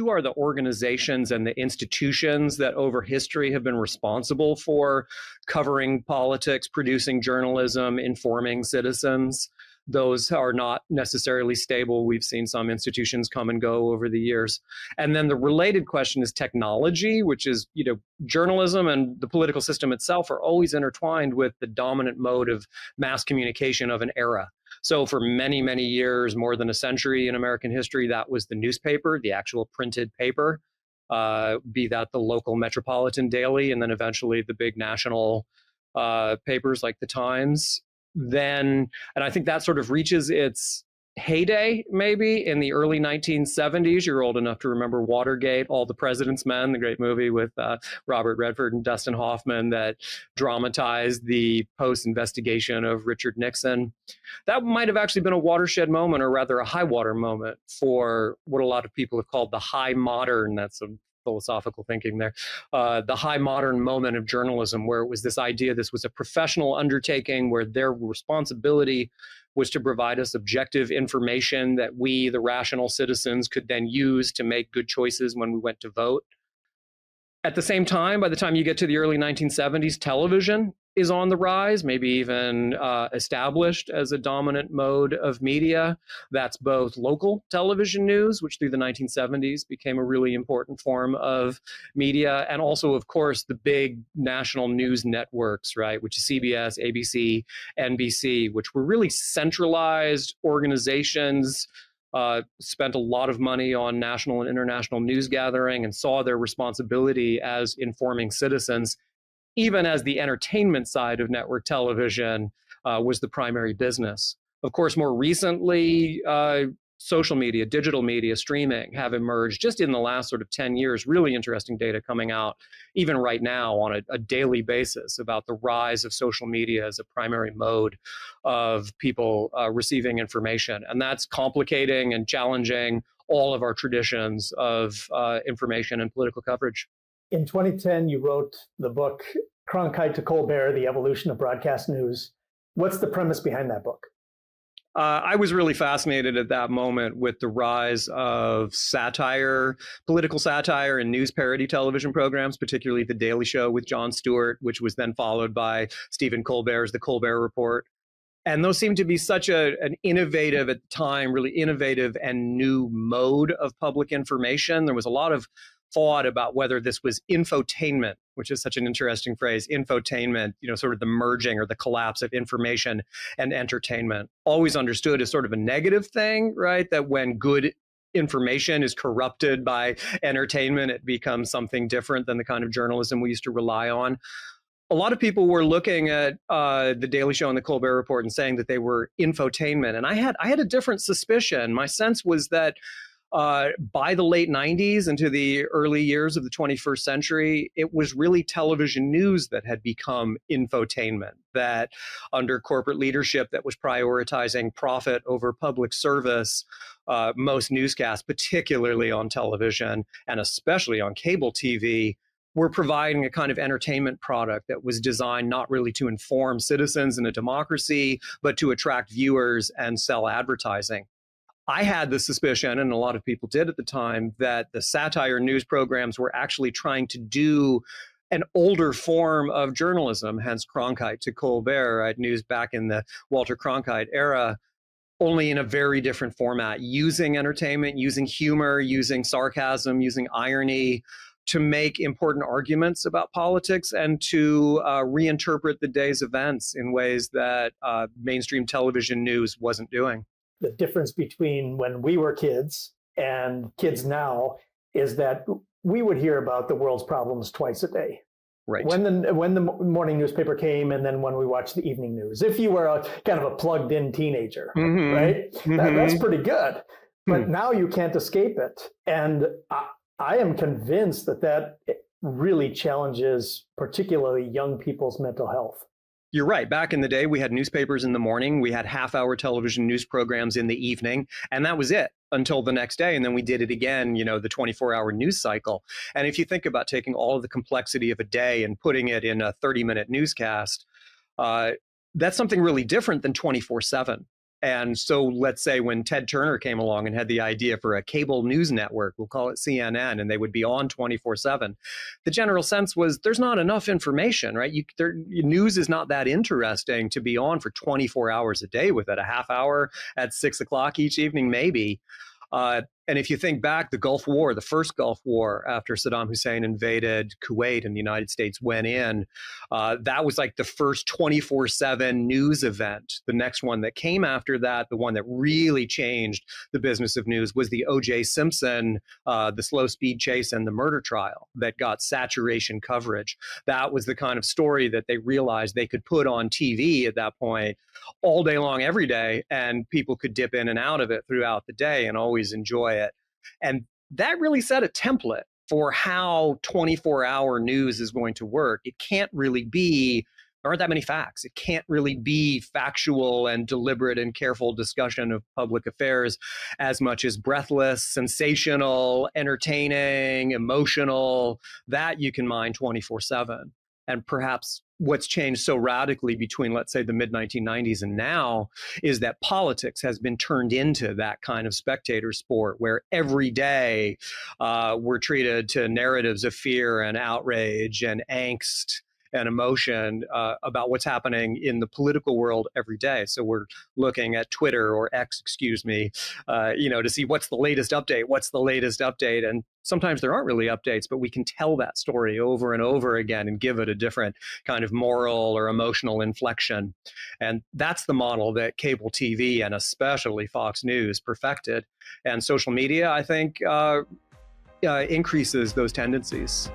who are the organizations and the institutions that over history have been responsible for covering politics, producing journalism, informing citizens. Those are not necessarily stable. We've seen some institutions come and go over the years. And then the related question is technology, which is, journalism and the political system itself are always intertwined with the dominant mode of mass communication of an era. So for many, many years, more than a century in American history, that was the newspaper, the actual printed paper, be that the local metropolitan daily, and then eventually the big national papers like the Times. Then, and I think that sort of reaches its heyday maybe in the early 1970s. You're old enough to remember Watergate, All the President's Men, the great movie with Robert Redford and Dustin Hoffman that dramatized the post-investigation of Richard Nixon. That might have actually been a watershed moment, or rather a high water moment, for what a lot of people have called the high modern, that's some philosophical thinking there, the high modern moment of journalism, where it was this idea this was a professional undertaking where their responsibility was to provide us objective information that we, the rational citizens, could then use to make good choices when we went to vote. At the same time, by the time you get to the early 1970s, television is on the rise, maybe even established as a dominant mode of media. That's both local television news, which through the 1970s became a really important form of media, and also, of course, the big national news networks, right, which is CBS, ABC, NBC, which were really centralized organizations, spent a lot of money on national and international news gathering, and saw their responsibility as informing citizens, even as the entertainment side of network television was the primary business. Of course, more recently, social media, digital media, streaming have emerged just in the last sort of 10 years. Really interesting data coming out, even right now, on a daily basis about the rise of social media as a primary mode of people receiving information. And that's complicating and challenging all of our traditions of information and political coverage. In 2010, you wrote the book, Cronkite to Colbert, The Evolution of Broadcast News. What's the premise behind that book? I was really fascinated at that moment with the rise of satire, political satire, and news parody television programs, particularly The Daily Show with Jon Stewart, which was then followed by Stephen Colbert's The Colbert Report. And those seemed to be such an innovative, at the time, really innovative and new mode of public information. There was a lot of thought about whether this was infotainment, which is such an interesting phrase, infotainment, sort of the merging or the collapse of information and entertainment. Always understood as sort of a negative thing, right? That when good information is corrupted by entertainment, it becomes something different than the kind of journalism we used to rely on. A lot of people were looking at The Daily Show and The Colbert Report and saying that they were infotainment. And I had a different suspicion. My sense was that by the late 90s into the early years of the 21st century, it was really television news that had become infotainment, that under corporate leadership that was prioritizing profit over public service, most newscasts, particularly on television and especially on cable TV, were providing a kind of entertainment product that was designed not really to inform citizens in a democracy, but to attract viewers and sell advertising. I had the suspicion, and a lot of people did at the time, that the satire news programs were actually trying to do an older form of journalism, hence Cronkite to Colbert, right? News back in the Walter Cronkite era, only in a very different format, using entertainment, using humor, using sarcasm, using irony to make important arguments about politics and to reinterpret the day's events in ways that mainstream television news wasn't doing. The difference between when we were kids and kids now is that we would hear about the world's problems twice a day. Right. When the morning newspaper came, and then when we watched the evening news. If you were a kind of a plugged-in teenager, right? That's pretty good. But now you can't escape it. And I am convinced that really challenges particularly young people's mental health. You're right. Back in the day, we had newspapers in the morning. We had half-hour television news programs in the evening, and that was it until the next day. And then we did it again, the 24-hour news cycle. And if you think about taking all of the complexity of a day and putting it in a 30-minute newscast, that's something really different than 24/7. And so let's say when Ted Turner came along and had the idea for a cable news network, we'll call it CNN, and they would be on 24/7. The general sense was there's not enough information, right? News is not that interesting to be on for 24 hours a day with it, a half hour at 6 o'clock each evening, maybe. And if you think back, the Gulf War, the first Gulf War after Saddam Hussein invaded Kuwait and the United States went in, that was like the first 24/7 news event. The next one that came after that, the one that really changed the business of news, was the O.J. Simpson, the slow speed chase and the murder trial that got saturation coverage. That was the kind of story that they realized they could put on TV at that point all day long, every day, and people could dip in and out of it throughout the day and always enjoy it. And that really set a template for how 24-hour news is going to work. It can't really be, there aren't that many facts. It can't really be factual and deliberate and careful discussion of public affairs as much as breathless, sensational, entertaining, emotional. That you can mine 24/7. And perhaps what's changed so radically between, let's say, the mid-1990s and now is that politics has been turned into that kind of spectator sport where every day we're treated to narratives of fear and outrage and angst and emotion about what's happening in the political world every day. So we're looking at Twitter or X, excuse me, to see what's the latest update. And sometimes there aren't really updates, but we can tell that story over and over again and give it a different kind of moral or emotional inflection. And that's the model that cable TV and especially Fox News perfected. And social media, I think, increases those tendencies.